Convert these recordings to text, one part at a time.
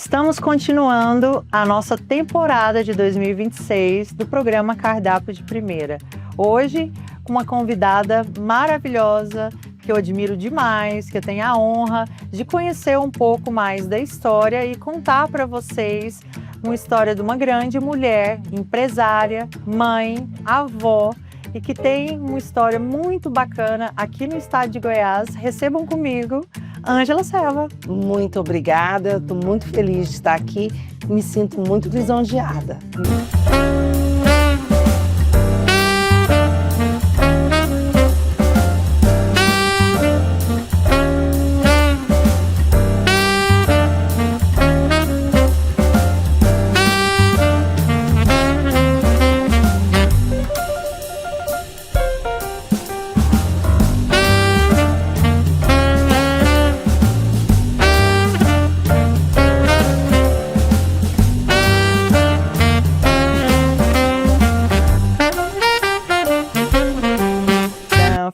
Estamos continuando a nossa temporada de 2026 do programa Cardápio de Primeira. Hoje, com uma convidada maravilhosa, que eu admiro demais, que eu tenho a honra de conhecer um pouco mais da história e contar para vocês uma história de uma grande mulher, empresária, mãe, avó, e que tem uma história muito bacana aqui no estado de Goiás. Recebam comigo Ângela Selva. Muito obrigada, estou muito feliz de estar aqui, me sinto muito lisonjeada.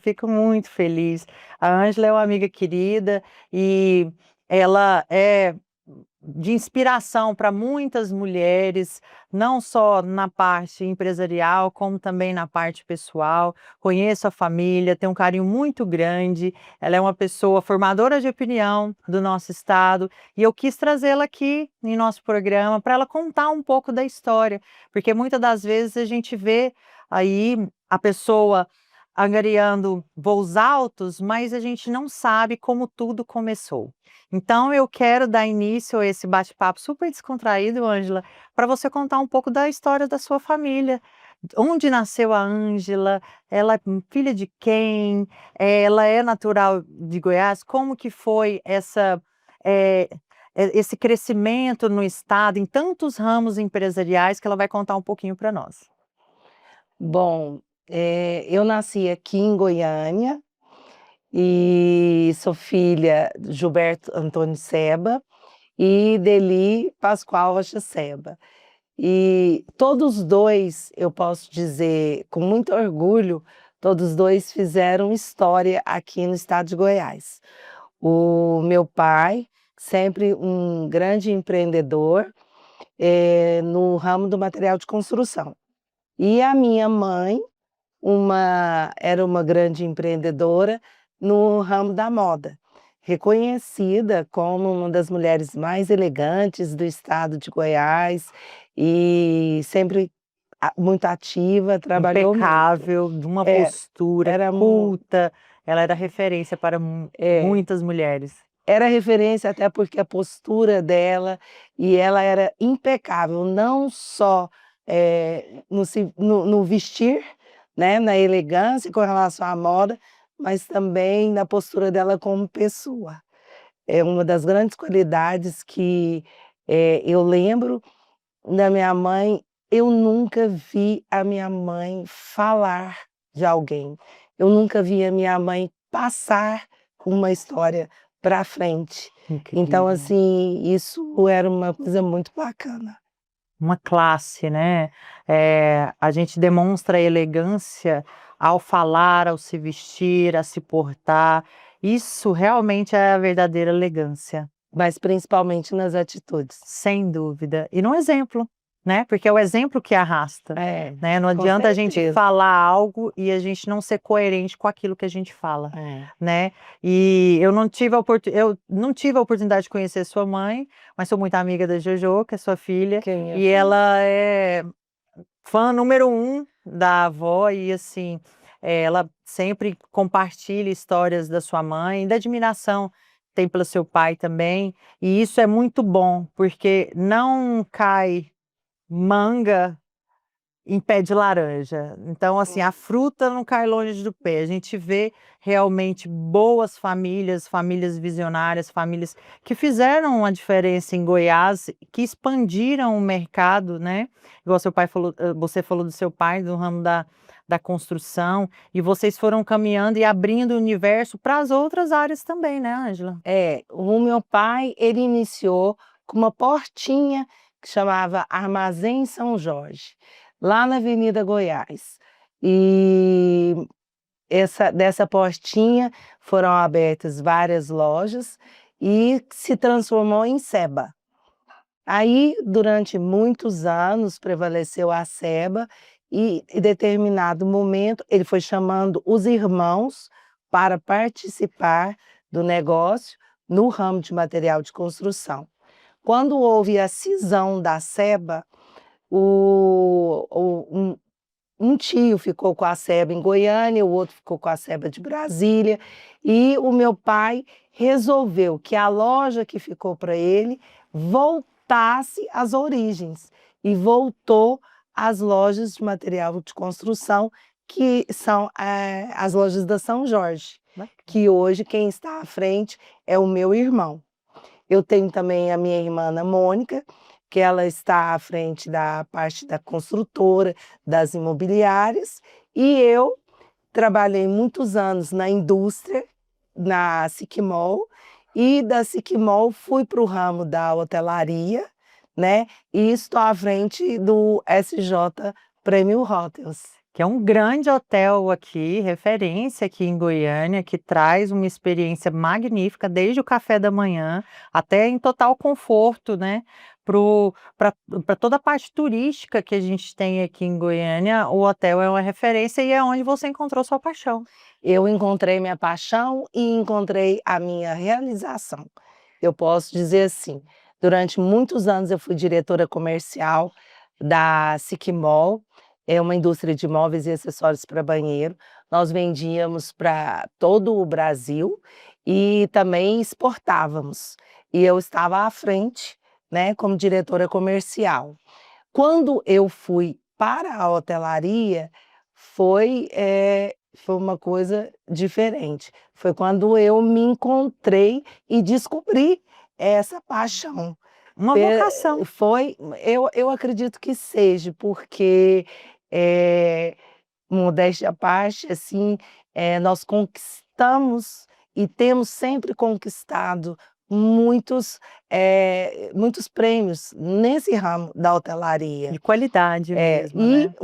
Fico muito feliz. A Ângela é uma amiga querida e ela é de inspiração para muitas mulheres, não só na parte empresarial, como também na parte pessoal. Conheço a família, tenho um carinho muito grande. Ela é uma pessoa formadora de opinião do nosso estado e eu quis trazê-la aqui em nosso programa para ela contar um pouco da história, porque muitas das vezes a gente vê aí a pessoa angariando voos altos, mas a gente não sabe como tudo começou. Então eu quero dar início a esse bate-papo super descontraído, Ângela, para você contar um pouco da história da sua família. Onde nasceu a Ângela? Ela é filha de quem? Ela é natural de Goiás? Como que foi eh, esse crescimento no estado, em tantos ramos empresariais, que ela vai contar um pouquinho para nós. Bom, eu nasci aqui em Goiânia e sou filha de Gilberto Antônio Seba e Deli Pascoal Rocha Seba. E todos dois, eu posso dizer com muito orgulho, todos dois fizeram história aqui no estado de Goiás. O meu pai, sempre um grande empreendedor, no ramo do material de construção. E a minha mãe, era uma grande empreendedora no ramo da moda, reconhecida como uma das mulheres mais elegantes do estado de Goiás e sempre muito ativa, trabalhou muito. Impecável, de uma É, postura era culta, ela era referência para muitas mulheres. Era referência até porque a postura dela e ela era impecável, não só, no vestir, né, na elegância com relação à moda, mas também na postura dela como pessoa. É uma das grandes qualidades que, eu lembro da minha mãe. Eu nunca vi a minha mãe falar de alguém, eu nunca vi a minha mãe passar uma história para frente. Então, Incrível. assim, isso era uma coisa muito bacana. Uma classe, né? A gente demonstra elegância ao falar, ao se vestir, a se portar. Isso realmente é a verdadeira elegância, Mas principalmente nas atitudes. sem dúvida. E no exemplo, né? Porque é o exemplo que arrasta, né? Não Com adianta a gente certeza. falar algo e a gente não ser coerente com aquilo que a gente fala, É. né? E eu não tive a oportunidade de conhecer sua mãe, mas sou muito amiga da Jojo, que é sua filha, Que é minha e filha. ela é fã número 1 da avó e, assim, ela sempre compartilha histórias da sua mãe e da admiração que tem pelo seu pai também, e isso é muito bom, porque não cai manga em pé de laranja. Então, assim, a fruta não cai longe do pé. A gente vê realmente boas famílias, famílias visionárias, famílias que fizeram uma diferença em Goiás, que expandiram o mercado, né? Igual seu pai falou, você falou do seu pai, do ramo da construção, e vocês foram caminhando e abrindo o universo para as outras áreas também, né, Ângela? O meu pai, ele iniciou com uma portinha que chamava Armazém São Jorge, lá na Avenida Goiás. E dessa portinha foram abertas várias lojas e se transformou em Seba. Aí, durante muitos anos, prevaleceu a SEBA e, em determinado momento, ele foi chamando os irmãos para participar do negócio no ramo de material de construção. Quando houve a cisão da SEBA, um tio ficou com a SEBA em Goiânia, o outro ficou com a SEBA de Brasília, e o meu pai resolveu que a loja que ficou para ele voltasse às origens, e voltou às lojas de material de construção, que são as lojas da São Jorge, que hoje quem está à frente é o meu irmão. Eu tenho também a minha irmã Ana Mônica, que ela está à frente da parte da construtora, das imobiliárias, e eu trabalhei muitos anos na indústria, na Siquimol, e da Siquimol fui para o ramo da hotelaria, né? E estou à frente do SJ Premium Hotels. Que é um grande hotel aqui, referência aqui em Goiânia, que traz uma experiência magnífica, desde o café da manhã até em total conforto, né? Para toda a parte turística que a gente tem aqui em Goiânia, o hotel é uma referência e é onde você encontrou sua paixão. Eu encontrei minha paixão e encontrei a minha realização. Eu posso dizer assim, durante muitos anos eu fui diretora comercial da Siquimol, é uma indústria de móveis e acessórios para banheiro. Nós vendíamos para todo o Brasil e também exportávamos. E eu estava à frente, né, como diretora comercial. Quando eu fui para a hotelaria, foi uma coisa diferente. Foi quando eu me encontrei e descobri essa paixão. Uma vocação. Eu acredito que seja, porque, modéstia à parte, assim, nós conquistamos e temos sempre conquistado muitos prêmios nesse ramo da hotelaria. De qualidade mesmo, E né?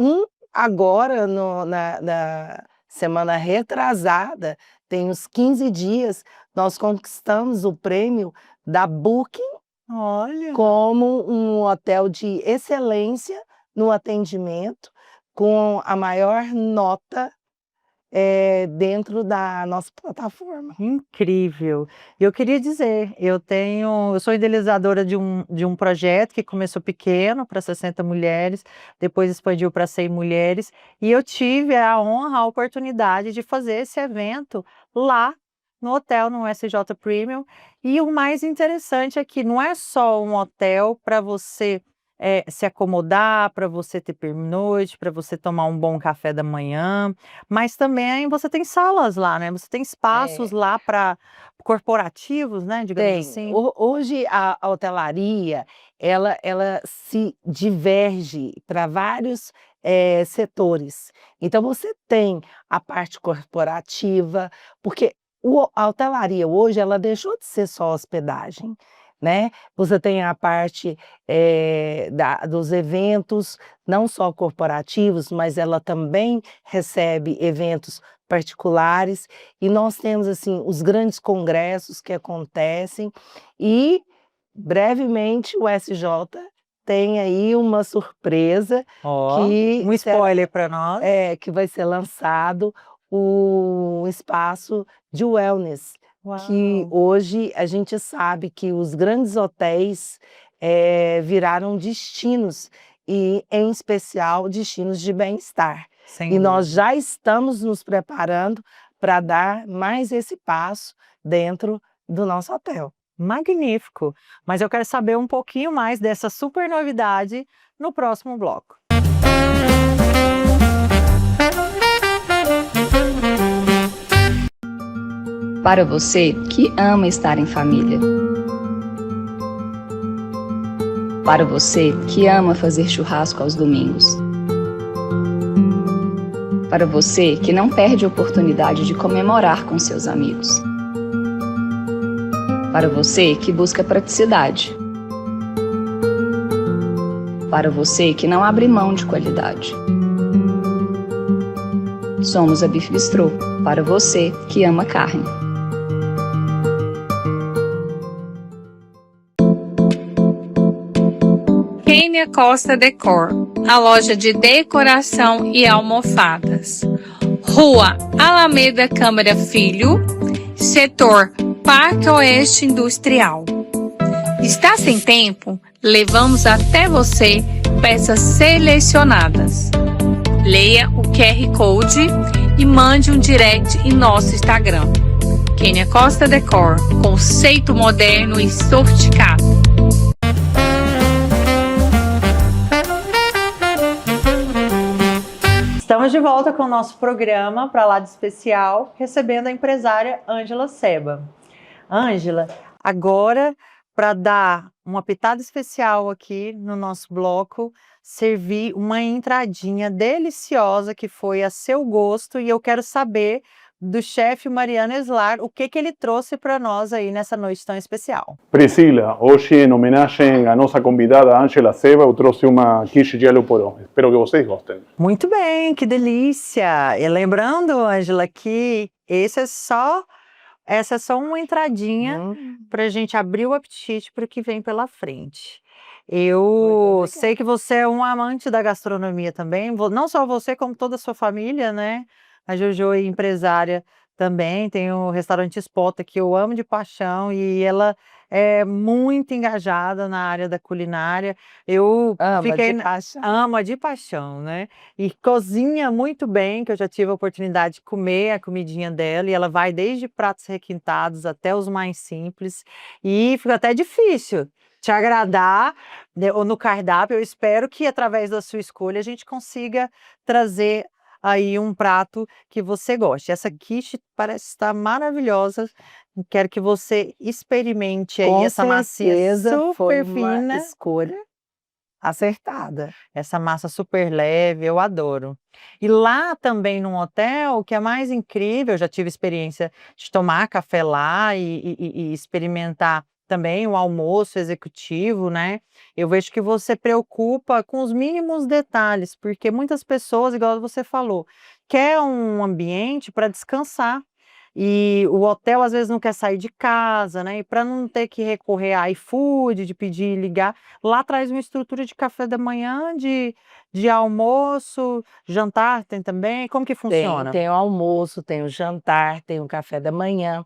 agora, na semana retrasada, tem uns 15 dias, nós conquistamos o prêmio da Booking Olha. como um hotel de excelência no atendimento, com a maior nota dentro da nossa plataforma. Incrível. E eu queria dizer, eu sou idealizadora de um projeto que começou pequeno, para 60 mulheres, depois expandiu para 100 mulheres, e eu tive a honra, a oportunidade de fazer esse evento lá no hotel, no SJ Premium. E o mais interessante é que não é só um hotel para você se acomodar, para você ter pernoite, para você tomar um bom café da manhã, mas também você tem salas lá, né? Você tem espaços lá para corporativos, né, digamos Tem. assim. Hoje a hotelaria, ela se diverge para vários setores. Então você tem a parte corporativa, porque a hotelaria hoje, ela deixou de ser só hospedagem, né. Você tem a parte dos eventos, não só corporativos, mas ela também recebe eventos particulares, e nós temos, assim, os grandes congressos que acontecem, e brevemente o SJ tem aí uma surpresa Ó, que um spoiler para nós. que vai ser lançado o espaço de wellness, que Uau. hoje a gente sabe que os grandes hotéis viraram destinos, e em especial destinos de bem-estar. Sem E nós dúvida. já estamos nos preparando para dar mais esse passo dentro do nosso hotel. Magnífico. Mas eu quero saber um pouquinho mais dessa super novidade no próximo bloco. Para você que ama estar em família. Para você que ama fazer churrasco aos domingos. Para você que não perde a oportunidade de comemorar com seus amigos. Para você que busca praticidade. Para você que não abre mão de qualidade. Somos a Beef Bistrô, para você que ama carne. Kênia Costa Decor, a loja de decoração e almofadas. Rua Alameda Câmara Filho, setor Parque Oeste Industrial. Está sem tempo? Levamos até você peças selecionadas. Leia o QR Code e mande um direct em nosso Instagram. Kênia Costa Decor, conceito moderno e sofisticado. Estamos de volta com o nosso programa Pra Lá de Especial, recebendo a empresária Ângela Seba. Ângela, agora, para dar uma pitada especial aqui no nosso bloco, servi uma entradinha deliciosa que foi a seu gosto e eu quero saber do chefe Mariano Eslar o que ele trouxe para nós aí nessa noite tão especial. Priscila, hoje em homenagem à nossa convidada Ângela Seba, eu trouxe uma quiche de alho poró. Espero que vocês gostem. Muito bem, que delícia! E lembrando, Ângela, que essa é só uma entradinha para a gente abrir o apetite para o que vem pela frente. Eu sei que você é um amante da gastronomia também, não só você, como toda a sua família, né? A Jojo é empresária também, tem o restaurante Spota, que eu amo de paixão, e ela é muito engajada na área da culinária. Eu fiquei ama de paixão, né? E cozinha muito bem, que eu já tive a oportunidade de comer a comidinha dela, e ela vai desde pratos requintados até os mais simples, e fica até difícil te agradar, né, ou no cardápio. Eu espero que através da sua escolha a gente consiga trazer aí um prato que você goste. Essa quiche parece estar maravilhosa. Quero que você experimente aí Com essa massinha certeza foi super uma fina. escolha acertada. Essa massa super leve, eu adoro. E lá também num hotel, o que é mais incrível, eu já tive experiência de tomar café lá e experimentar também o almoço executivo, né? Eu vejo que você preocupa com os mínimos detalhes, porque muitas pessoas, igual você falou, quer um ambiente para descansar. E o hotel às vezes não quer sair de casa, né? E para não ter que recorrer a iFood, de pedir e ligar, lá traz uma estrutura de café da manhã, de almoço, jantar tem também? Como que funciona? Tem o almoço, tem o jantar, tem o café da manhã.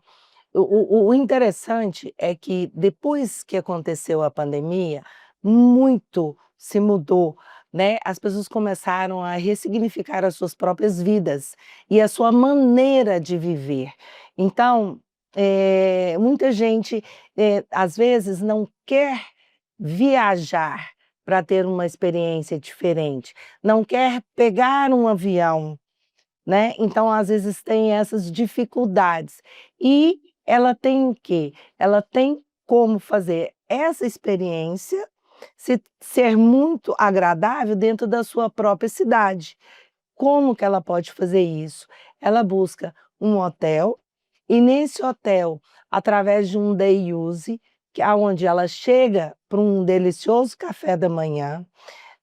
O interessante é que depois que aconteceu a pandemia, muito se mudou, né? As pessoas começaram a ressignificar as suas próprias vidas e a sua maneira de viver. Então, muita gente, às vezes, não quer viajar para ter uma experiência diferente, não quer pegar um avião, né? Então, às vezes, tem essas dificuldades. E ela tem o quê? Ela tem como fazer essa experiência ser muito agradável dentro da sua própria cidade. Como que ela pode fazer isso? Ela busca um hotel e nesse hotel, através de um day use, que é onde ela chega para um delicioso café da manhã,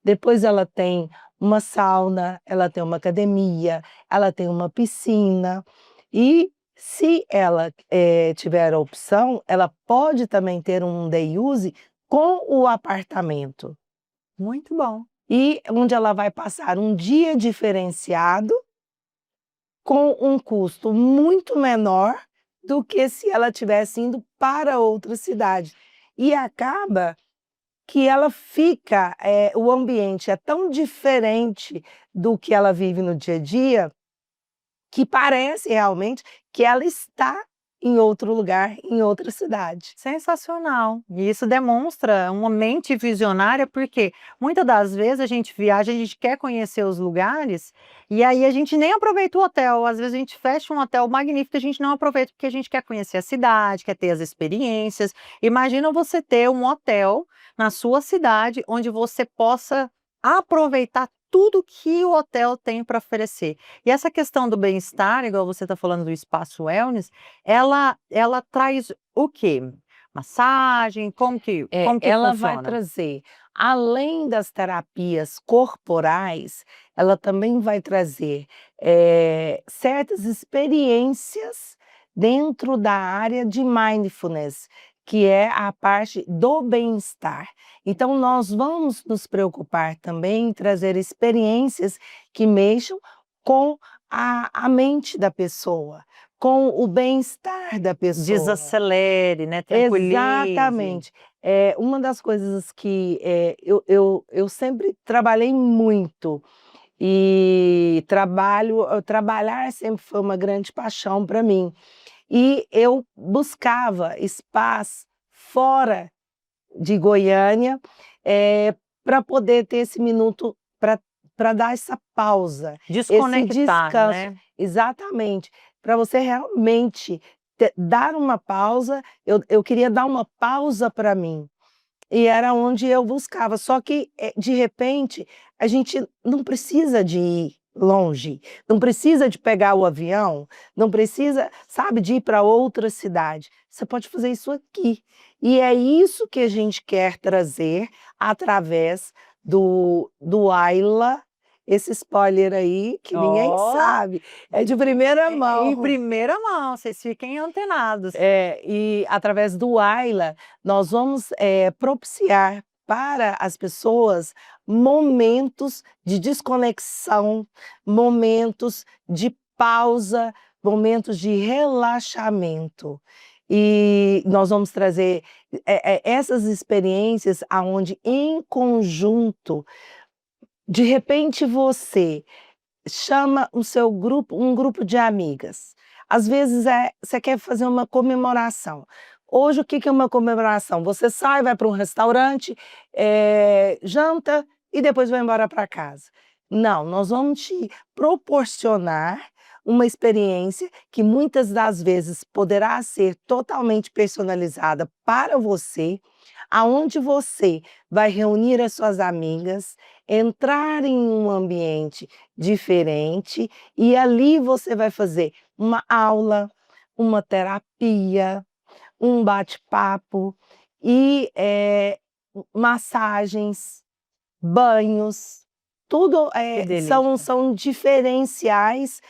depois ela tem uma sauna, ela tem uma academia, ela tem uma piscina e se ela tiver a opção, ela pode também ter um day use com o apartamento. Muito bom. E onde ela vai passar um dia diferenciado com um custo muito menor do que se ela tivesse indo para outra cidade. E acaba que ela fica, o ambiente é tão diferente do que ela vive no dia a dia, que parece realmente que ela está em outro lugar, em outra cidade. Sensacional. E isso demonstra uma mente visionária, porque muitas das vezes a gente viaja, a gente quer conhecer os lugares, e aí a gente nem aproveita o hotel. Às vezes a gente fecha um hotel magnífico, a gente não aproveita porque a gente quer conhecer a cidade, quer ter as experiências. Imagina você ter um hotel na sua cidade, onde você possa aproveitar tudo que o hotel tem para oferecer. E essa questão do bem-estar, igual você está falando do espaço wellness, ela traz o quê? Massagem? Como que Ela funciona? vai trazer, além das terapias corporais, ela também vai trazer certas experiências dentro da área de mindfulness, que é a parte do bem-estar. Então, nós vamos nos preocupar também em trazer experiências que mexam com a mente da pessoa, com o bem-estar da pessoa. Desacelere, né, tranquilize. Exatamente. Uma das coisas que eu sempre trabalhei muito e trabalhar sempre foi uma grande paixão para mim. E eu buscava espaço fora de Goiânia, para poder ter esse minuto para dar essa pausa, esse Desconectar, descanso. né? Exatamente. Para você realmente dar uma pausa, eu queria dar uma pausa para mim. E era onde eu buscava. Só que, de repente, a gente não precisa de ir longe, não precisa de pegar o avião, não precisa, sabe, de ir para outra cidade. Você pode fazer isso aqui. E é isso que a gente quer trazer através do Ayla, esse spoiler aí que ninguém Ó. sabe, é de primeira mão. Em primeira mão, vocês fiquem antenados. E através do Ayla, nós vamos propiciar para as pessoas momentos de desconexão, momentos de pausa, momentos de relaxamento. E nós vamos trazer essas experiências aonde, em conjunto, de repente você chama o seu grupo, um grupo de amigas. Às vezes você quer fazer uma comemoração. Hoje, o que é uma comemoração? Você sai, vai para um restaurante, janta e depois vai embora para casa. Não, nós vamos te proporcionar uma experiência que muitas das vezes poderá ser totalmente personalizada para você, aonde você vai reunir as suas amigas, entrar em um ambiente diferente e ali você vai fazer uma aula, uma terapia, um bate-papo e massagens, banhos, tudo Que delícia. são diferenciais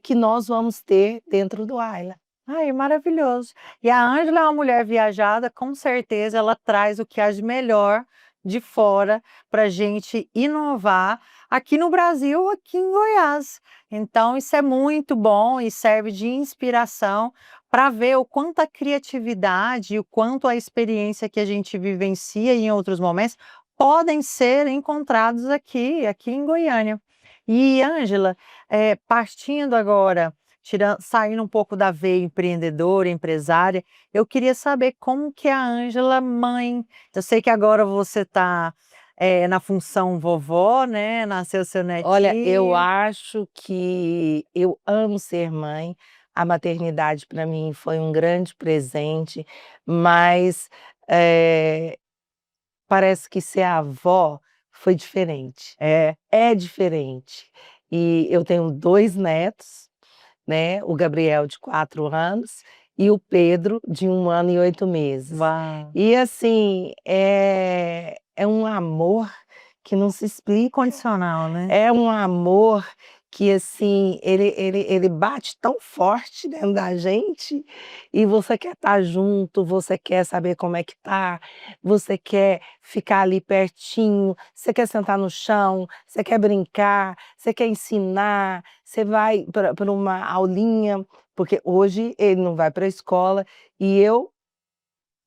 que nós vamos ter dentro do Ayla. Ai, maravilhoso. E a Ângela é uma mulher viajada, com certeza ela traz o que há de melhor de fora para a gente inovar aqui no Brasil, aqui em Goiás. Então, isso é muito bom e serve de inspiração para ver o quanto a criatividade e o quanto a experiência que a gente vivencia em outros momentos podem ser encontrados aqui em Goiânia. E, Ângela, partindo agora, saindo um pouco da veia empreendedora, empresária, eu queria saber como que é a Ângela mãe. Eu sei que agora você está na função vovó, né? Nasceu seu netinho. Olha, eu acho que eu amo ser mãe. A maternidade para mim foi um grande presente, mas parece que ser avó foi diferente. É diferente. E eu tenho 2 netos, né? O Gabriel, de 4 anos, e o Pedro, de 1 ano e 8 meses. Uau. E assim, é um amor que não se explica. Incondicional, né? É um amor que, assim, ele bate tão forte dentro da gente e você quer estar junto, você quer saber como é que tá, você quer ficar ali pertinho, você quer sentar no chão, você quer brincar, você quer ensinar, você vai para uma aulinha, porque hoje ele não vai para a escola e eu,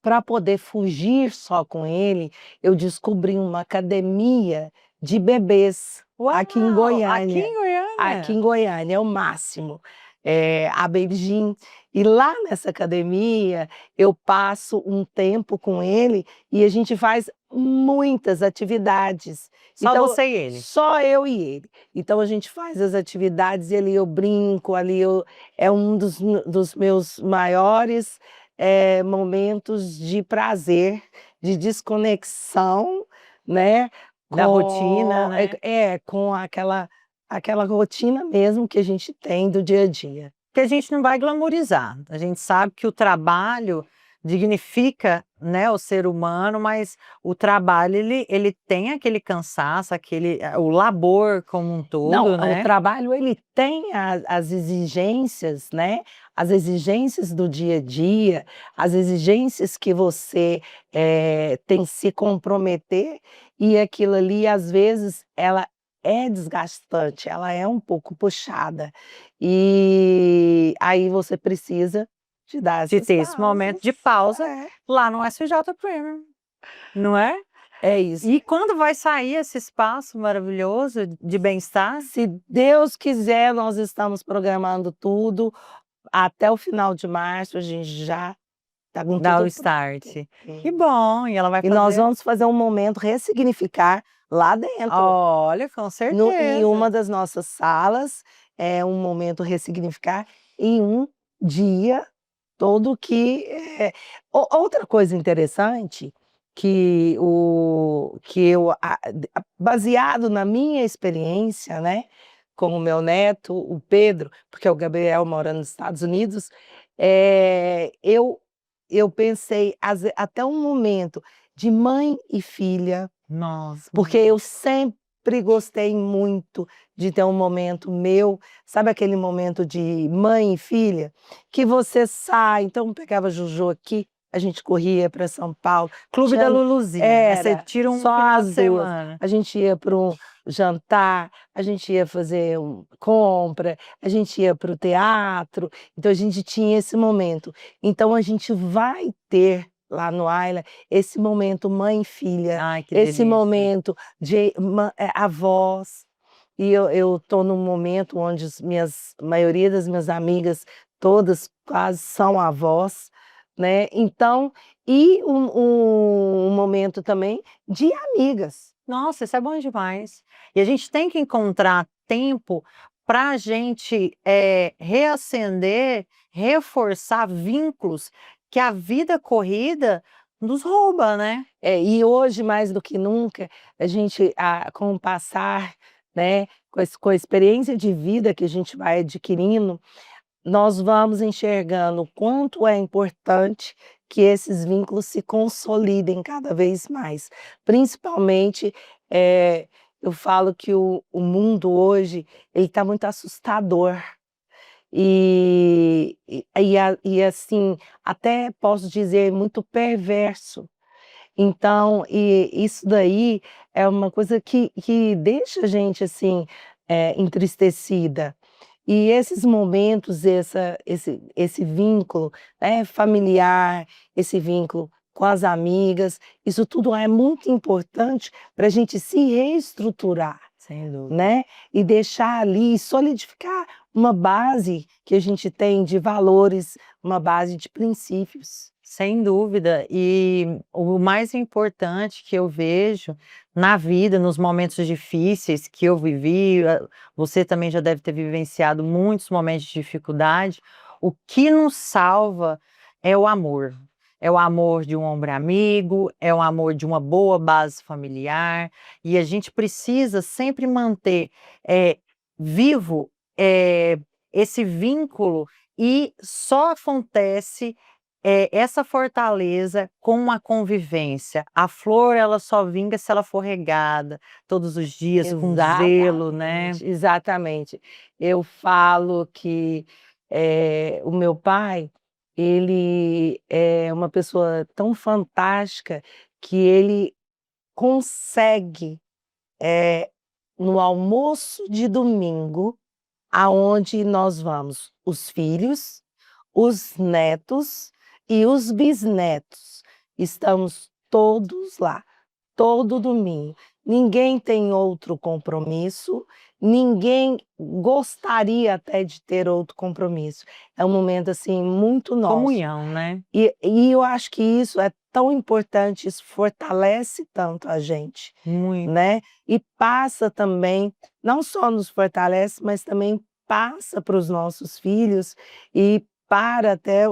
para poder fugir só com ele, eu descobri uma academia de bebês aqui em Uau, Goiânia. aqui em Goiânia? Aqui em Goiânia, é o máximo. A Baby Gym. E lá nessa academia, eu passo um tempo com ele e a gente faz muitas atividades. Só você e ele? Só eu e ele. Então a gente faz as atividades e ali eu brinco, é um dos meus maiores momentos de prazer, de desconexão, né? Da rotina, né? Com aquela rotina mesmo que a gente tem do dia a dia. Que a gente não vai glamorizar. A gente sabe que o trabalho dignifica, né, o ser humano, mas o trabalho ele tem aquele cansaço, o labor como um Não, todo, o né. trabalho ele tem as exigências, né, as exigências do dia a dia, as exigências que você, tem que se comprometer, e aquilo ali, às vezes, ela é desgastante, ela é um pouco puxada. E aí você precisa de dar De essas ter esse momento pausas. de pausa É, lá no SJ Premium, não é? é isso. E quando vai sair esse espaço maravilhoso de bem-estar? Se Deus quiser, nós estamos programando tudo. Até o final de março, a gente já está com Dá o tudo start. pronto. Que bom, e ela vai E nós fazer vamos fazer um momento ressignificar lá dentro. olha, com Em certeza. uma das nossas salas, é um momento ressignificar em um dia todo que outra coisa interessante que eu baseado na minha experiência, né, com o meu neto, o Pedro, porque o Gabriel mora nos Estados Unidos, eu pensei até um momento de mãe e filha, Nossa, porque eu sempre gostei muito de ter um momento meu, sabe aquele momento de mãe e filha? Que você sai, então pegava a Juju aqui, a gente corria para São Paulo, Clube da tinha Luluzinha, né, você tira um só final de as 2. semana. A gente ia para um jantar, a gente ia fazer compra, a gente ia para o teatro, então a gente tinha esse momento. Então a gente vai ter lá no Ayla esse momento mãe e filha, Ai, que esse delícia. momento de avós, e eu estou num momento onde maioria das minhas amigas, todas quase são avós, né, então e um momento também de amigas. Nossa, isso é bom demais. E a gente tem que encontrar tempo para a gente, reacender, reforçar vínculos que a vida corrida nos rouba, né. E hoje mais do que nunca, a gente, com o passar, né, com a experiência de vida que a gente vai adquirindo, nós vamos enxergando o quanto é importante que esses vínculos se consolidem cada vez mais. Principalmente, eu falo que o mundo hoje, ele está muito assustador. Assim, até posso dizer muito perverso. Então, isso daí é uma coisa que deixa a gente, assim, entristecida. E esses momentos, esse vínculo, né, familiar, esse vínculo com as amigas, isso tudo é muito importante para a gente se reestruturar, Sem dúvida. né, e deixar ali, solidificar uma base que a gente tem de valores, uma base de princípios. Sem dúvida. E o mais importante que eu vejo na vida, nos momentos difíceis que eu vivi, você também já deve ter vivenciado muitos momentos de dificuldade, o que nos salva é o amor. É o amor de um ombro amigo, é o amor de uma boa base familiar, e a gente precisa sempre manter, vivo, esse vínculo, e só acontece essa fortaleza com a convivência. A flor, ela só vinga se ela for regada todos os dias com zelo, né. Exatamente. Eu falo que, o meu pai, ele é uma pessoa tão fantástica que ele consegue, no almoço de domingo, aonde nós vamos os filhos, os netos e os bisnetos. Estamos todos lá, todo domingo. Ninguém tem outro compromisso, ninguém gostaria até de ter outro compromisso. É um momento, assim, muito nosso. Comunhão, né. E eu acho que isso é tão importante, isso fortalece tanto a gente, Muito. né, e passa também, não só nos fortalece, mas também passa para os nossos filhos e para até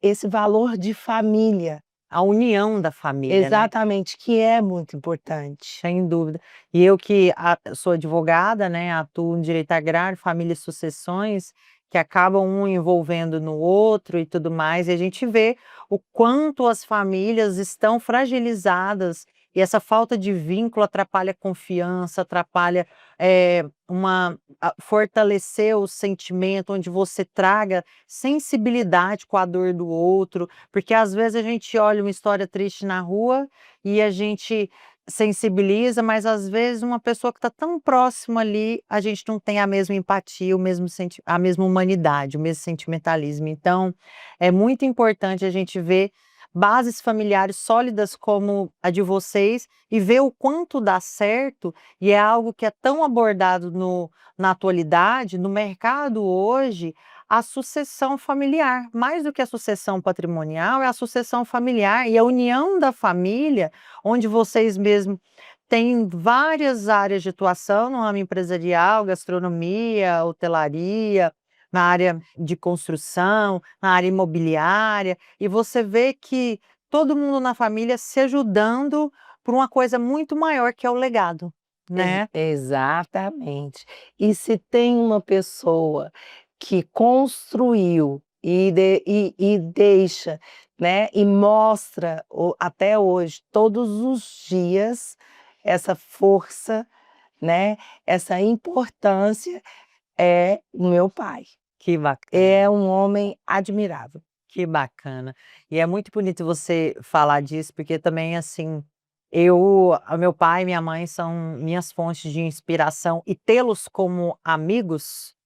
esse valor de família. A união da família, né. Exatamente, que é muito importante. Sem dúvida. E eu que sou advogada, né, atuo em direito agrário, família e sucessões, que acabam um envolvendo no outro e tudo mais, e a gente vê o quanto as famílias estão fragilizadas e essa falta de vínculo atrapalha a confiança, atrapalha, fortalecer o sentimento, onde você traga sensibilidade com a dor do outro, porque às vezes a gente olha uma história triste na rua e a gente sensibiliza, mas às vezes uma pessoa que está tão próxima ali, a gente não tem a mesma empatia, o mesmo a mesma humanidade, o mesmo sentimentalismo. Então, é muito importante a gente ver bases familiares sólidas como a de vocês e ver o quanto dá certo, e é algo que é tão abordado na atualidade, no mercado hoje, a sucessão familiar. Mais do que a sucessão patrimonial, é a sucessão familiar e a união da família, onde vocês mesmo têm várias áreas de atuação no ramo empresarial, gastronomia, hotelaria, na área de construção, na área imobiliária, e você vê que todo mundo na família se ajudando por uma coisa muito maior que é o legado, né. Exatamente. E se tem uma pessoa que construiu e deixa, né, e mostra até hoje, todos os dias, essa força, né, essa importância, é o meu pai. Que bacana. É um homem admirável. Que bacana. E é muito bonito você falar disso, porque também, assim, o meu pai e minha mãe são minhas fontes de inspiração e tê-los como amigos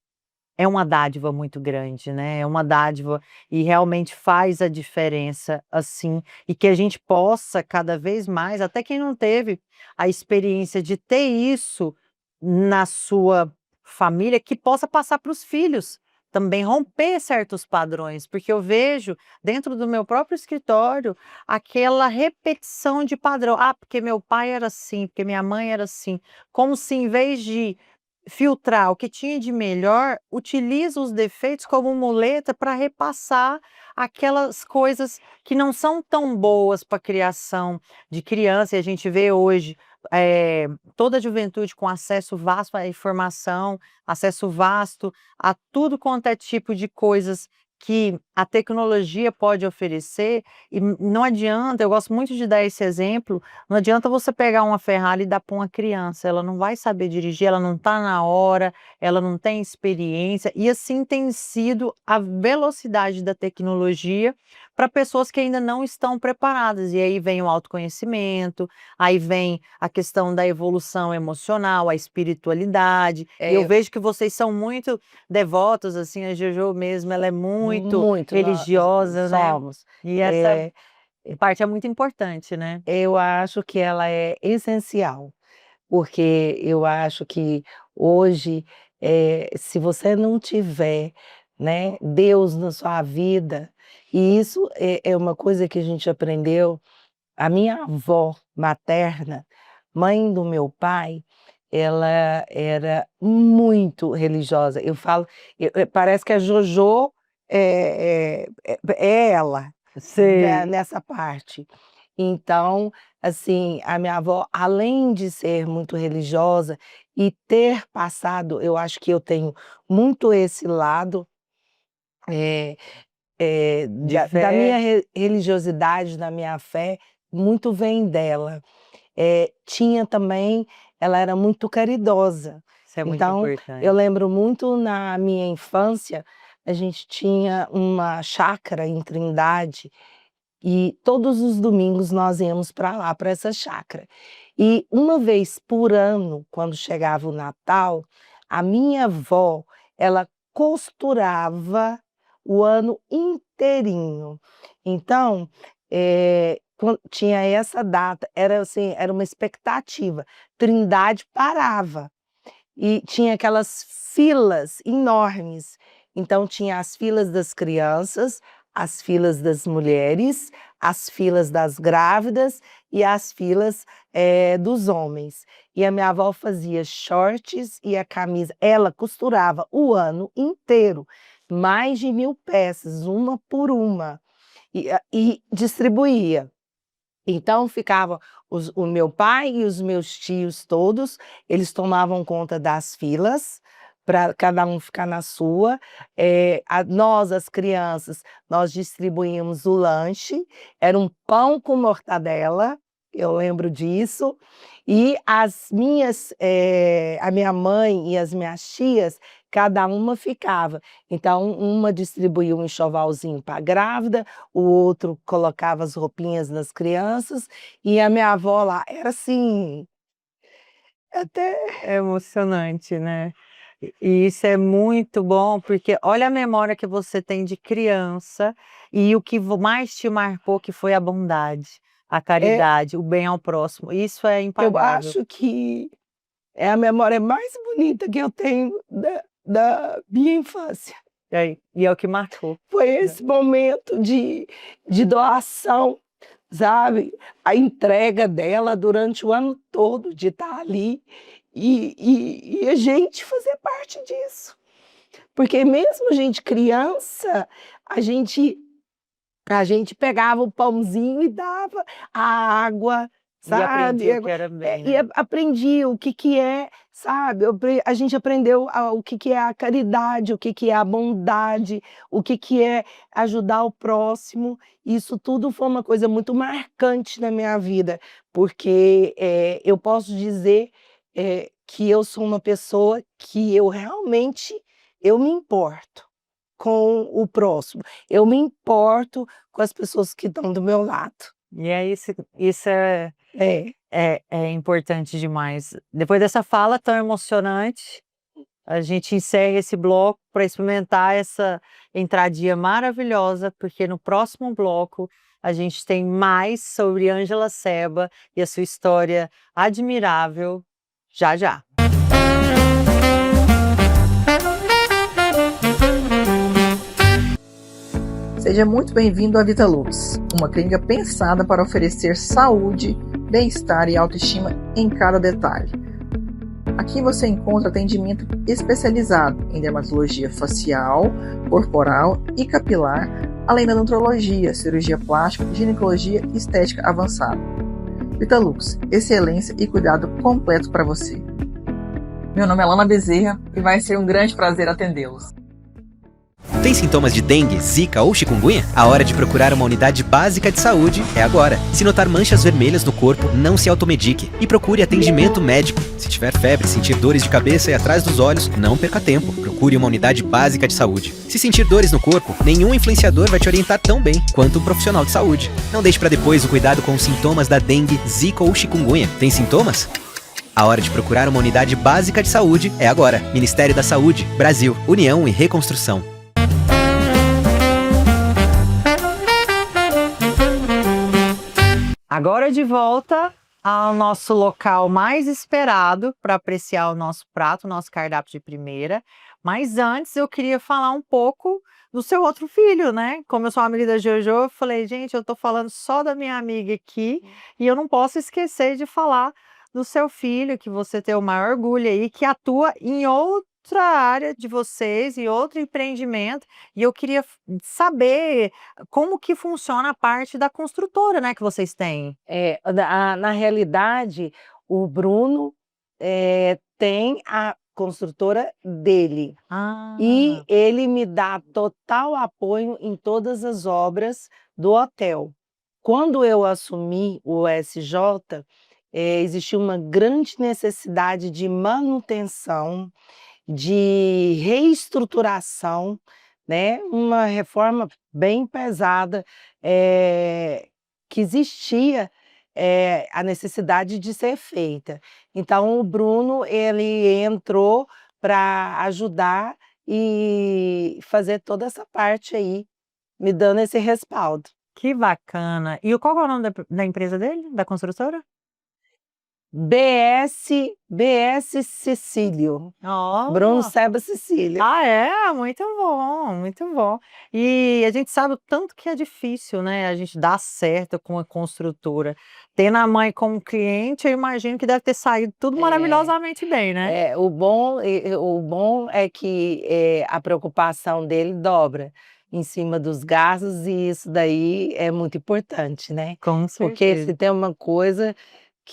é uma dádiva muito grande, né, é uma dádiva e realmente faz a diferença, assim, e que a gente possa cada vez mais, até quem não teve a experiência de ter isso na sua família, que possa passar para os filhos, também romper certos padrões, porque eu vejo dentro do meu próprio escritório aquela repetição de padrão. "Ah, porque meu pai era assim, porque minha mãe era assim", como se em vez de filtrar o que tinha de melhor, utiliza os defeitos como muleta para repassar aquelas coisas que não são tão boas para a criação de criança, e a gente vê hoje, toda a juventude com acesso vasto à informação, acesso vasto a tudo quanto é tipo de coisas que a tecnologia pode oferecer, e não adianta, eu gosto muito de dar esse exemplo, não adianta você pegar uma Ferrari e dar para uma criança, ela não vai saber dirigir, ela não está na hora, ela não tem experiência, e assim tem sido a velocidade da tecnologia para pessoas que ainda não estão preparadas. E aí vem o autoconhecimento, aí vem a questão da evolução emocional, a espiritualidade, e eu É, vejo que vocês são muito devotos, assim, a Jojo mesmo, ela é muito muito, nós religiosa, né, somos. e essa Eh, parte é muito importante, né. eu acho que ela é essencial, porque eu acho que hoje, se você não tiver, né, Deus na sua vida, e isso é uma coisa que a gente aprendeu. A minha avó materna, mãe do meu pai, ela era muito religiosa. Eu falo, parece que a Jojo é ela, né, Sei. nessa parte. Então, assim, a minha avó, além de ser muito religiosa e ter passado, eu acho que eu tenho muito esse lado, eh De da minha fé, religiosidade, da minha fé, muito vem dela. Tinha também, ela era muito caridosa. isso é muito Então, eu importante. lembro muito na minha infância, a gente tinha uma chácara em Trindade, e todos os domingos nós íamos para lá, para essa chácara. E uma vez por ano, quando chegava o Natal, a minha avó, ela costurava o ano inteirinho. Então, tinha essa data, era assim, era uma expectativa. Trindade parava. E tinha aquelas filas enormes. Então tinha as filas das crianças, as filas das mulheres, as filas das grávidas e as filas, dos homens. E a minha avó fazia shorts e a camisa, ela costurava o ano inteiro, mais de 1000 peças, uma por uma, e distribuía. Então ficava o meu pai e os meus tios todos, eles tomavam conta das filas para cada um ficar na sua. Nós, as crianças, nós distribuímos o lanche, era um pão com mortadela, eu lembro disso, e a minha mãe e as minhas tias, cada uma ficava. Então, uma distribuía um enxovalzinho para a grávida, o outro colocava as roupinhas nas crianças, e a minha avó lá era assim, até É emocionante, né. E isso é muito bom, porque olha a memória que você tem de criança, e o que mais te marcou que foi a bondade, a é, caridade, o bem ao próximo, isso é eu impagável. acho que é a memória mais bonita que eu tenho da minha infância. E é o que marcou, Foi né. esse momento de doação, sabe, a entrega dela durante o ano todo, de estar ali e a gente fazer parte disso. Porque mesmo a gente criança, a gente a gente pegava o pãozinho e dava a água, E aprendi sabe, o que era bem, e né. aprendi o que é, sabe, a gente aprendeu o que é a caridade, o que é a bondade, o que é ajudar o próximo. Isso tudo foi uma coisa muito marcante na minha vida, porque, eu posso dizer, que eu sou uma pessoa que eu realmente eu me importo com o próximo, eu me importo com as pessoas que estão do meu lado. E é isso É. é importante demais. Depois dessa fala tão emocionante, a gente encerra esse bloco para experimentar essa entradinha maravilhosa, porque no próximo bloco a gente tem mais sobre Ângela Seba e a sua história admirável, já já. Seja muito bem-vindo à Vitalux, uma clínica pensada para oferecer saúde, bem-estar e autoestima em cada detalhe. Aqui você encontra atendimento especializado em dermatologia facial, corporal e capilar, além da nutrologia, cirurgia plástica, ginecologia e estética avançada. Vitalux, excelência e cuidado completo para você. Meu nome é Lana Bezerra e vai ser um grande prazer atendê-los. Tem sintomas de dengue, zika ou chikungunya? A hora de procurar uma unidade básica de saúde é agora. Se notar manchas vermelhas no corpo, não se automedique e procure atendimento médico. Se tiver febre, sentir dores de cabeça e atrás dos olhos, não perca tempo. Procure uma unidade básica de saúde. Se sentir dores no corpo, nenhum influenciador vai te orientar tão bem quanto um profissional de saúde. Não deixe para depois o cuidado com os sintomas da dengue, zika ou chikungunya. Tem sintomas? A hora de procurar uma unidade básica de saúde é agora. Ministério da Saúde, Brasil, União e Reconstrução. Agora de volta ao nosso local mais esperado para apreciar o nosso prato, o nosso cardápio de primeira. Mas antes eu queria falar um pouco do seu outro filho, né? Como eu sou amiga da Jojo, eu falei, gente, eu tô falando só da minha amiga aqui e eu não posso esquecer de falar do seu filho, que você tem o maior orgulho aí, que atua em outra área de vocês e outro empreendimento. E eu queria saber como que funciona a parte da construtora, né, que vocês têm. Na realidade, o Bruno, tem a construtora dele. E Ah, ele me dá total apoio em todas as obras do hotel. Quando eu assumi o SJ, existiu uma grande necessidade de manutenção, de reestruturação, né, uma reforma bem pesada, que existia, a necessidade de ser feita. Então o Bruno, ele entrou para ajudar e fazer toda essa parte aí, me dando esse respaldo. que bacana. E qual que é o nome da empresa dele, da construtora? BS Cecílio, Bruno Oh. Seba Cecílio. Ah, é? Muito bom, muito bom. E a gente sabe o tanto que é difícil, né, a gente dar certo com a construtora. Tendo a mãe como cliente, eu imagino que deve ter saído tudo maravilhosamente bem, né? O bom é que, a preocupação dele dobra em cima dos gastos e isso daí é muito importante, né. Com Porque certeza. se tem uma coisa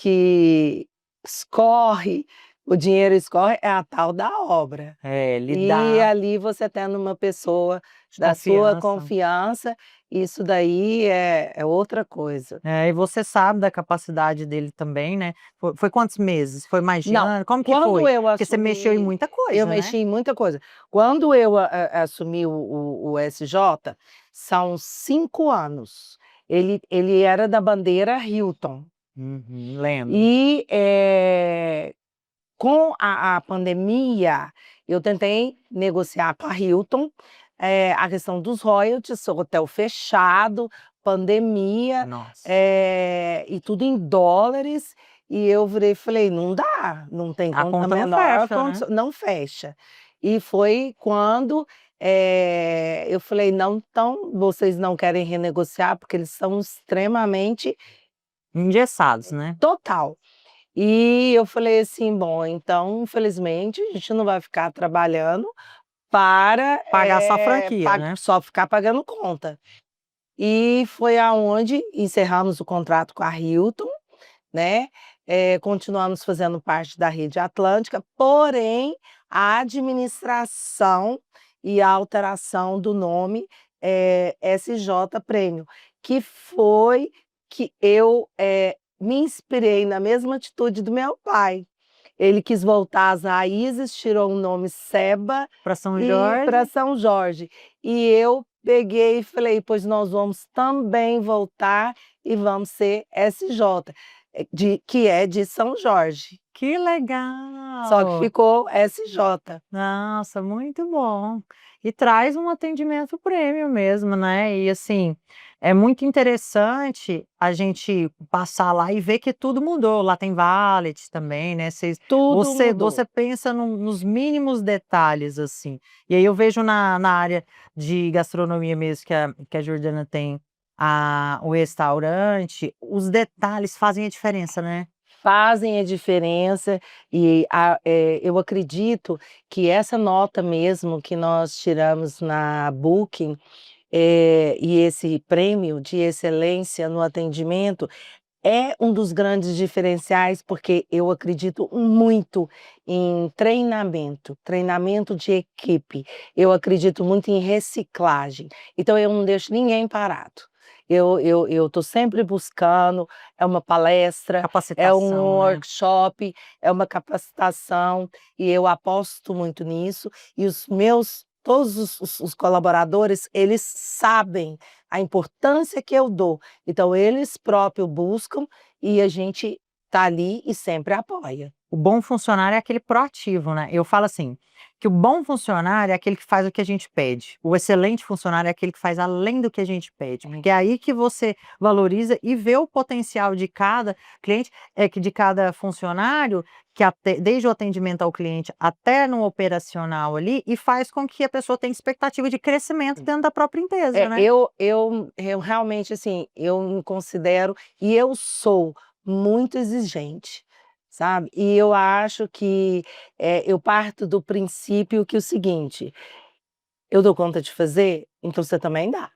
que escorre, O dinheiro escorre é a tal da obra. É, lhe E dá ali você tendo uma pessoa de da sua confiança. confiança, isso daí é outra coisa. É, e você sabe da capacidade dele também, né. Foi quantos meses? Foi mais de Não, ano? Como que quando foi? eu Porque você mexeu em assumi muita eu coisa, né? mexi em muita coisa. Quando eu assumi o SJ, são 5 anos. Ele era da bandeira Hilton. Uhum, lembro. E, com a pandemia, eu tentei negociar com a Hilton, a questão dos royalties, hotel fechado, pandemia, Nossa. e tudo em dólares, e eu virei e falei: "Não dá, não tem A conta conta não menor fecha, né? condiçõ não fecha". E foi quando, eu falei: "Não, então vocês não querem renegociar", porque eles são extremamente Engessados, né? total. E eu falei assim: "Bom, então, infelizmente, a gente não vai ficar trabalhando para, Pagar só a franquia, pa né? só ficar pagando conta". E foi aonde encerramos o contrato com a Hilton, né, continuamos fazendo parte da rede Atlântica, porém, a administração e a alteração do nome, SJ Prêmio, que foi que eu, me inspirei na mesma atitude do meu pai. Ele quis voltar às raízes, tirou o nome Seba Para São e para Jorge. São Jorge. E eu peguei e falei: "Pois nós vamos também voltar e vamos ser SJ", que é de São Jorge, Que só que legal! ficou SJ. Nossa, muito bom. E traz um atendimento premium mesmo, né, e assim, é muito interessante a gente passar lá e ver que tudo mudou, lá tem valet também, né, Tudo você mudou. pensa nos mínimos detalhes, assim. E aí eu vejo na área de gastronomia mesmo que a Jordana tem o restaurante, os detalhes fazem a diferença, né. Fazem a diferença e eu acredito que essa nota mesmo que nós tiramos na Booking, e esse prêmio de excelência no atendimento, é um dos grandes diferenciais, porque eu acredito muito em treinamento de equipe. Eu acredito muito em reciclagem, então eu não deixo ninguém parado. Eu estou sempre buscando, é uma palestra, é um Capacitação, né. workshop, é uma capacitação, e eu aposto muito nisso, e os meus todos os colaboradores, eles sabem a importância que eu dou. Então eles próprios buscam e a gente tá ali e sempre apoia. O bom funcionário é aquele proativo, né. Eu falo assim, que o bom funcionário é aquele que faz o que a gente pede, o excelente funcionário é aquele que faz além do que a gente pede, porque é aí que você valoriza e vê o potencial de cada cliente, que de cada funcionário, que desde o atendimento ao cliente até no operacional ali, e faz com que a pessoa tenha expectativa de crescimento dentro da própria empresa, né. Eu realmente, assim, eu me considero e eu sou muito exigente, sabe. E eu acho que, eu parto do princípio que o seguinte: eu dou conta de fazer, então você também dá.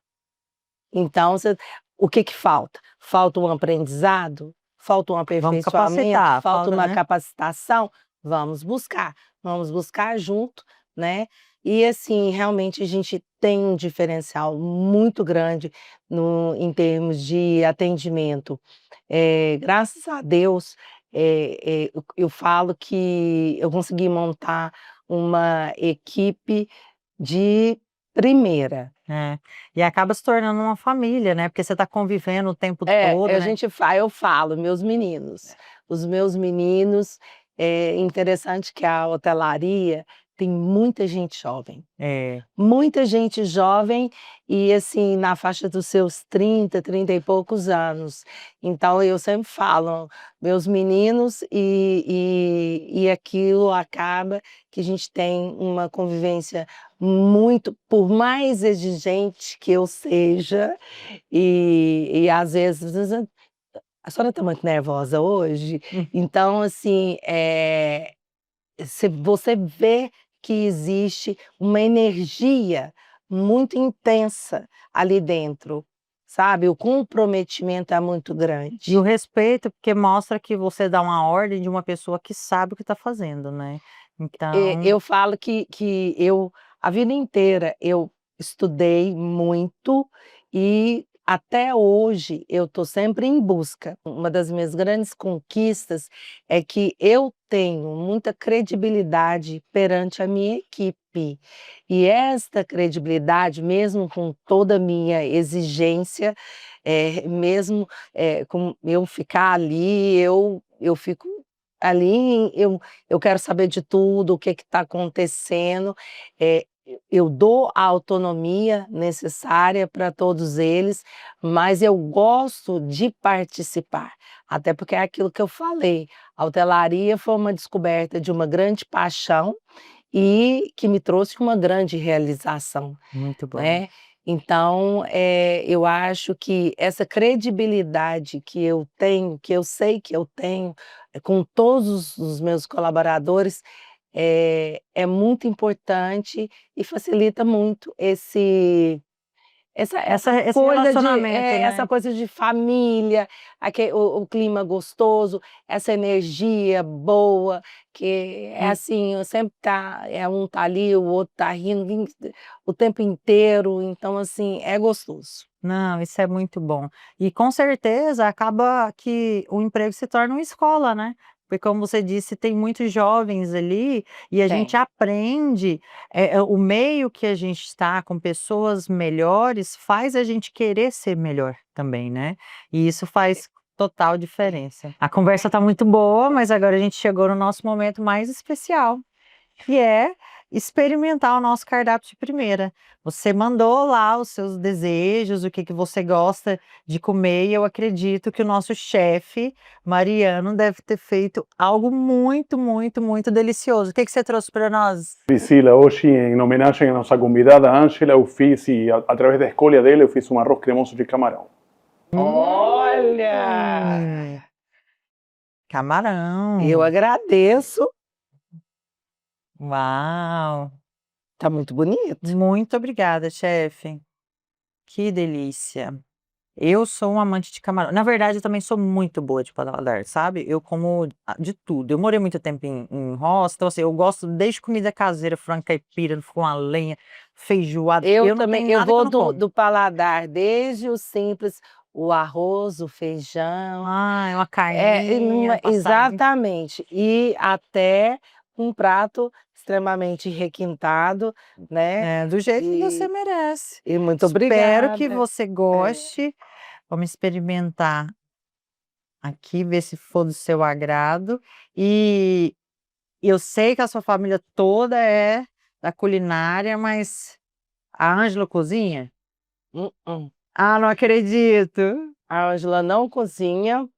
Então você o que que falta? Falta um aprendizado? Falta um Vamos aperfeiçoamento? capacitar, Falta falta, uma né. capacitação? Vamos buscar junto, né. E assim, realmente a gente tem um diferencial muito grande em termos de atendimento. Graças a Deus, eu falo que eu consegui montar uma equipe de primeira. É, e acaba se tornando uma família, né, porque você está convivendo o tempo todo, né. Eu falo, meus meninos. Os meus meninos, é interessante que a hotelaria tem muita gente jovem. É. Muita gente jovem e, assim, na faixa dos seus 30 e poucos anos. Então eu sempre falo, meus meninos, e aquilo acaba que a gente tem uma convivência muito por mais exigente que eu seja, e às vezes: "A senhora está muito nervosa hoje?". Então assim, você vê que existe uma energia muito intensa ali dentro, sabe? O comprometimento é muito E grande. o respeito, porque mostra que você dá uma ordem de uma pessoa que sabe o que está fazendo, né. Então Eu falo que eu a vida inteira eu estudei muito e até hoje eu estou sempre em busca. Uma das minhas grandes conquistas é que eu tenho muita credibilidade perante a minha equipe. E esta credibilidade, mesmo com toda a minha exigência, mesmo, com eu ficar ali, eu fico ali, eu quero saber de tudo, o que está acontecendo, eu dou a autonomia necessária para todos eles, mas eu gosto de participar, até porque é aquilo que eu falei, a hotelaria foi uma descoberta de uma grande paixão e que me trouxe uma grande realização, muito bom. né. Então, eu acho que essa credibilidade que eu tenho, que eu sei que eu tenho, com todos os meus colaboradores, é muito importante e facilita muito Esse coisa de relacionamento, né. essa coisa de família, o clima gostoso, essa energia boa, que é assim, eu sempre um tá ali, o outro tá rindo o tempo inteiro, então assim, é gostoso. Não, isso é muito bom. E com certeza acaba que o emprego se torna uma escola, né. Porque como você disse, tem muitos jovens ali, e a gente Tem. aprende, o meio que a gente está com pessoas melhores, faz a gente querer ser melhor também, né. E isso faz total diferença. A conversa está muito boa, mas agora a gente chegou no nosso momento mais especial, que é experimentar o nosso cardápio de primeira. Você mandou lá os seus desejos, o que que você gosta de comer, e eu acredito que o nosso chefe, Mariano, deve ter feito algo muito, muito, muito delicioso. O que que você trouxe para nós? Priscila, hoje, em homenagem à nossa convidada Ângela, eu fiz, e através da escolha dele, eu fiz um arroz cremoso de camarão. Olha! Camarão. Eu agradeço. Uau! Tá muito bonito. Muito obrigada, chefe. Que delícia. Eu sou um amante de camarão. Na verdade, eu também sou muito boa de paladar, sabe? Eu como de tudo. Eu morei muito tempo em roça, então assim, eu gosto desde comida caseira, frango caipira, com a lenha, feijoada. Eu não também, tenho eu nada que eu vou não do como. do paladar, desde o simples, o arroz, o feijão, Ai, uma e carninha passadinha. exatamente, e até um prato extremamente requintado, né, Do jeito que você e merece. muito Espero que obrigada. você goste. Vamos experimentar aqui, ver se for do seu agrado. E eu sei que a sua família toda é da culinária, mas a Ângela cozinha? Mm-mm. Ah, não acredito. A Ângela não cozinha,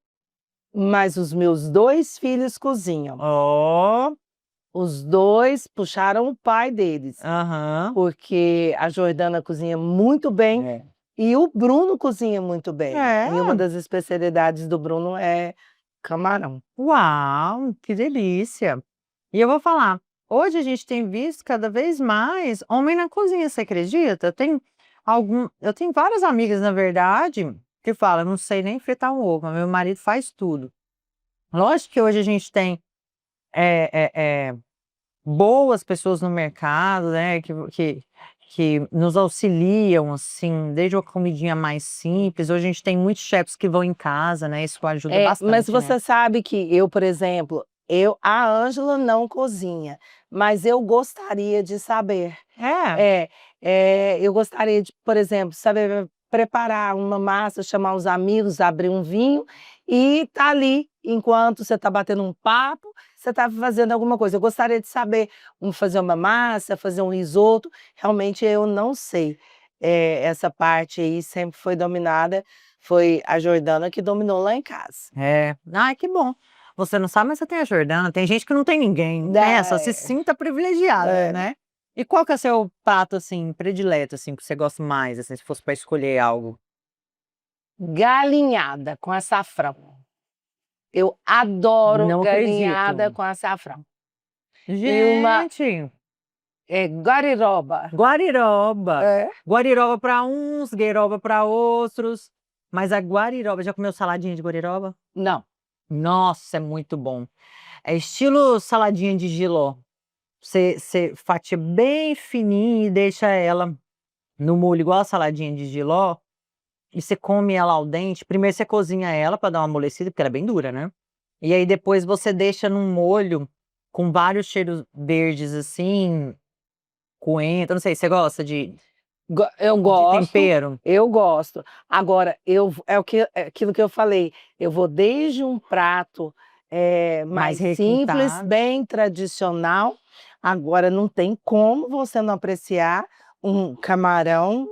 mas os meus 2 filhos cozinham. Ó. Os 2 puxaram o pai deles, Aham. porque a Jordana cozinha muito bem É. e o Bruno cozinha muito bem. É? E uma das especialidades do Bruno é camarão. Uau, que delícia. E eu vou falar, hoje a gente tem visto cada vez mais homem na cozinha, você acredita? Eu tenho várias amigas, na verdade, que falam: "Não sei nem fritar um ovo, mas meu marido faz tudo". Lógico que hoje a gente tem, boas pessoas no mercado, né, que nos auxiliam, assim, desde uma comidinha mais simples. Hoje a gente tem muitos chefs que vão em casa, né, isso ajuda Mas bastante, né. você sabe que eu, por exemplo, a Ângela não cozinha, mas eu gostaria de saber. É. Eu gostaria de, por exemplo, saber preparar uma massa, chamar os amigos, abrir um vinho e tá ali, enquanto você está batendo um papo, você está fazendo alguma coisa. Eu gostaria de saber fazer uma massa, fazer um risoto, realmente eu não sei. Essa parte aí sempre foi dominada, foi a Jordana que dominou lá em casa. É. Ai, que bom. Você não sabe, mas você tem a Jordana. Tem gente que não tem ninguém, né, só se sinta privilegiada, né. E qual que é o seu prato, assim, predileto, assim, que você gosta mais, assim, se fosse para escolher algo? Galinhada com açafrão. Eu adoro Não galinhada acredito. com açafrão. E uma Gente! É guariroba. Guariroba. É. Guariroba para uns, gueiroba para outros. Mas a guariroba, já comeu saladinha de guariroba? Não. Nossa, é muito bom. É estilo saladinha de jiló. Você fatia bem fininho e deixa ela no molho igual a saladinha de jiló. E você come ela ao dente. Primeiro você cozinha ela para dar uma amolecida, porque ela é bem dura, né? E aí depois você deixa num molho com vários cheiros verdes assim, coentro, não sei, você gosta Eu de gosto. tempero? Eu gosto. Agora, é aquilo que eu falei, eu vou desde um prato mais Mais simples, requintado. bem tradicional. Agora, não tem como você não apreciar um camarão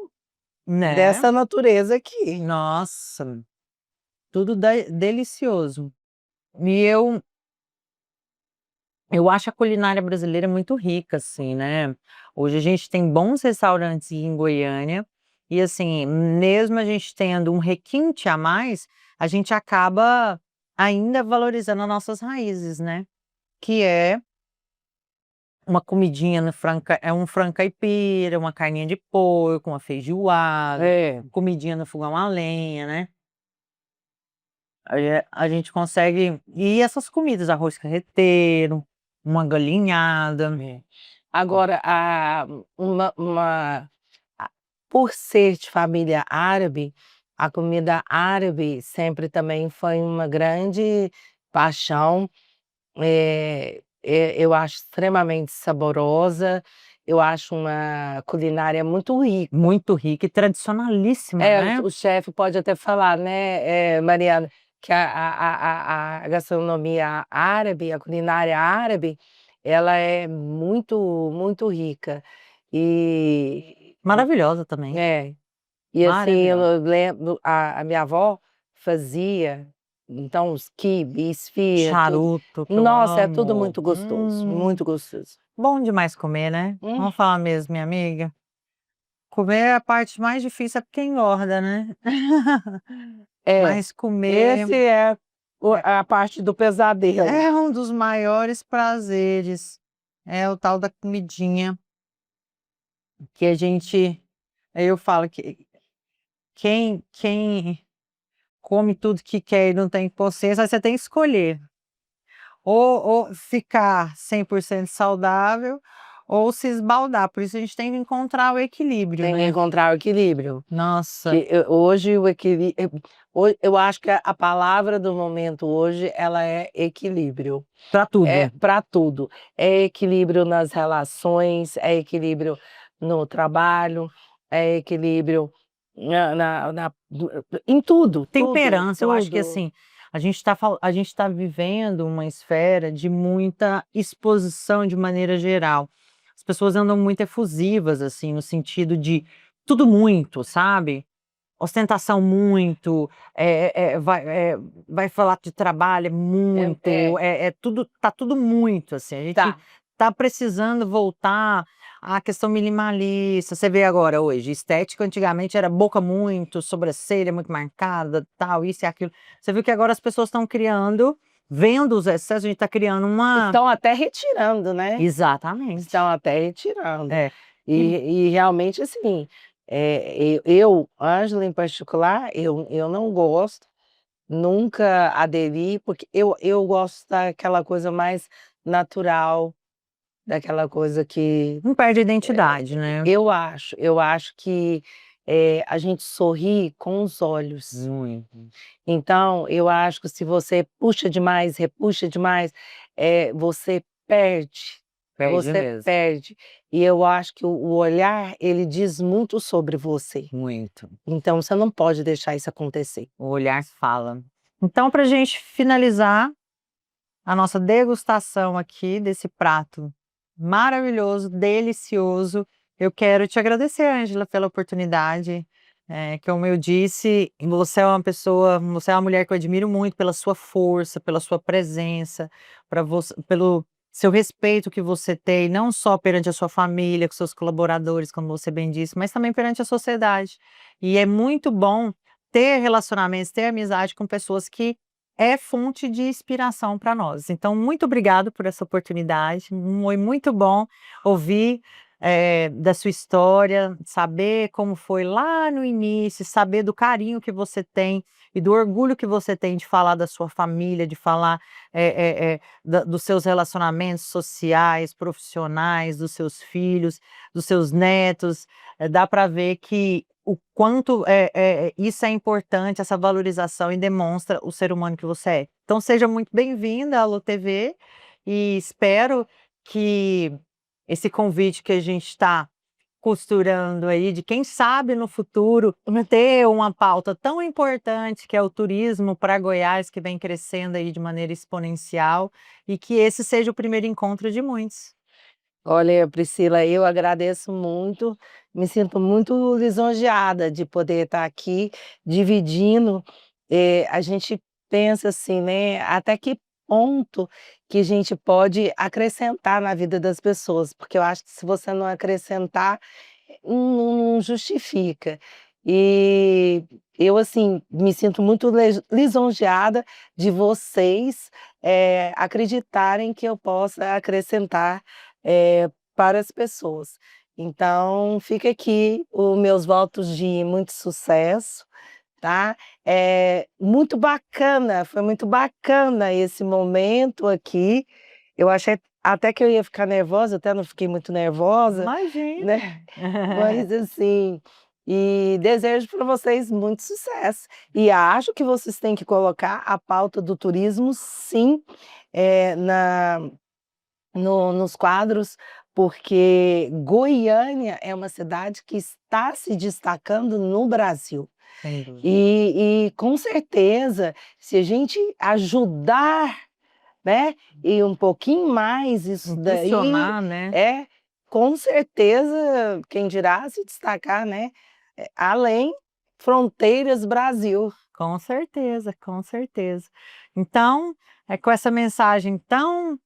Né? dessa natureza aqui. Nossa, tudo delicioso. E eu acho a culinária brasileira muito rica, assim, né? Hoje a gente tem bons restaurantes em Goiânia e, assim, mesmo a gente tendo um requinte a mais, a gente acaba ainda valorizando as nossas raízes, né? Que é uma comidinha no um frango caipira, uma carninha de porco, uma feijoada, É. comidinha no fogão a lenha, né? Aí a gente consegue. E essas comidas, arroz carreteiro, uma galinhada. Agora, por ser de família árabe, a comida árabe sempre também foi uma grande paixão. Eu acho extremamente saborosa, eu acho uma culinária muito rica. Muito rica e tradicionalíssima, né? O chefe pode até falar, né, Mariana, que a gastronomia árabe, a culinária árabe, ela é muito, muito rica. Maravilhosa também. E assim, eu Maravilhosa. lembro, a minha avó fazia, então, os quibe, esfirra, tudo. Charuto, que eu Nossa, é tudo amo. muito gostoso, muito gostoso. Bom demais comer, né? Vamos falar mesmo, minha amiga. Comer é a parte mais difícil, é porque engorda, né? Mas comer Esse é a parte do pesadelo. é um dos maiores prazeres. É o tal da comidinha que a gente. Eu falo que quem come tudo que quer e não tem consciência, aí você tem que escolher. Ou ficar 100% saudável, ou se esbaldar. Por isso a gente tem que encontrar o equilíbrio, Tem que né? encontrar o equilíbrio. Nossa, Hoje o equilíbrio, eu acho que a palavra do momento hoje, ela é equilíbrio. pra tudo. Para tudo. É equilíbrio nas relações, é equilíbrio no trabalho, é equilíbrio em tudo. Temperança, eu acho que tudo. assim, a gente tá vivendo uma esfera de muita exposição de maneira geral. As pessoas andam muito efusivas, assim, no sentido de tudo muito, sabe? Ostentação muito, vai falar de trabalho muito, tudo, tá tudo muito, assim. A gente tá precisando voltar à questão minimalista. Você vê agora hoje, estética antigamente era boca muito, sobrancelha muito marcada, tal, isso e aquilo. Você viu que agora as pessoas estão criando, vendo os excessos, a gente tá criando uma. Estão até retirando, né? Exatamente. Estão até retirando. É. E realmente, assim, Ângela em particular, eu não gosto, nunca aderi, porque eu gosto daquela coisa mais natural, daquela coisa que Não perde a identidade, né? eu acho que a gente sorri com os olhos. Muito. Então, eu acho que se você puxa demais, repuxa demais, você perde. Perde mesmo. Perde. E eu acho que o olhar, ele diz muito sobre você. Muito. Então, você não pode deixar isso acontecer. O olhar fala. Então, pra gente finalizar a nossa degustação aqui desse prato maravilhoso, delicioso, eu quero te agradecer, Ângela, pela oportunidade. Como eu disse, você é uma mulher que eu admiro muito pela sua força, pela sua presença, pelo seu respeito que você tem, não só perante a sua família, com seus colaboradores, como você bem disse, mas também perante a sociedade. E é muito bom ter relacionamentos, ter amizade com pessoas que é fonte de inspiração para nós. Então, muito obrigado por essa oportunidade, foi muito bom ouvir da sua história, saber como foi lá no início, saber do carinho que você tem e do orgulho que você tem de falar da sua família, de falar dos seus relacionamentos sociais, profissionais, dos seus filhos, dos seus netos. Dá para ver que o quanto isso é importante, essa valorização, e demonstra o ser humano que você é. Então, seja muito bem-vinda à Alô TV e espero que esse convite que a gente está costurando aí, de quem sabe no futuro ter uma pauta tão importante que é o turismo para Goiás, que vem crescendo aí de maneira exponencial, e que esse seja o primeiro encontro de muitos. Olha, Priscila, eu agradeço muito, me sinto muito lisonjeada de poder estar aqui dividindo. A gente pensa assim, né, até que ponto que a gente pode acrescentar na vida das pessoas, porque eu acho que se você não acrescentar, não justifica. E eu, assim, me sinto muito lisonjeada de vocês acreditarem que eu possa acrescentar para as pessoas. Então, fica aqui os meus votos de muito sucesso, tá? Muito bacana, foi muito bacana esse momento aqui. Eu achei até que eu ia ficar nervosa, até não fiquei muito nervosa, Imagina! né? Mas assim, e desejo para vocês muito sucesso. E acho que vocês têm que colocar a pauta do turismo, sim, nos quadros, porque Goiânia é uma cidade que está se destacando no Brasil. Sem dúvida. E com certeza, se a gente ajudar, né, e um pouquinho mais isso daí, Impulsionar, né? com certeza, quem dirá se destacar, né, além fronteiras Brasil. Com certeza, com certeza. Então, é com essa mensagem tão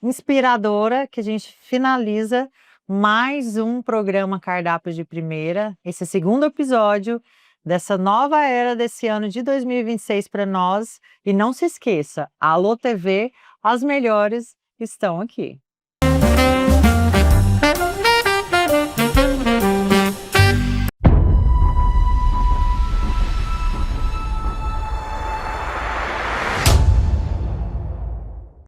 inspiradora que a gente finaliza mais um programa Cardápio de Primeira, esse segundo episódio dessa nova era desse ano de 2026 para nós. E não se esqueça, a Alô TV, as melhores estão aqui.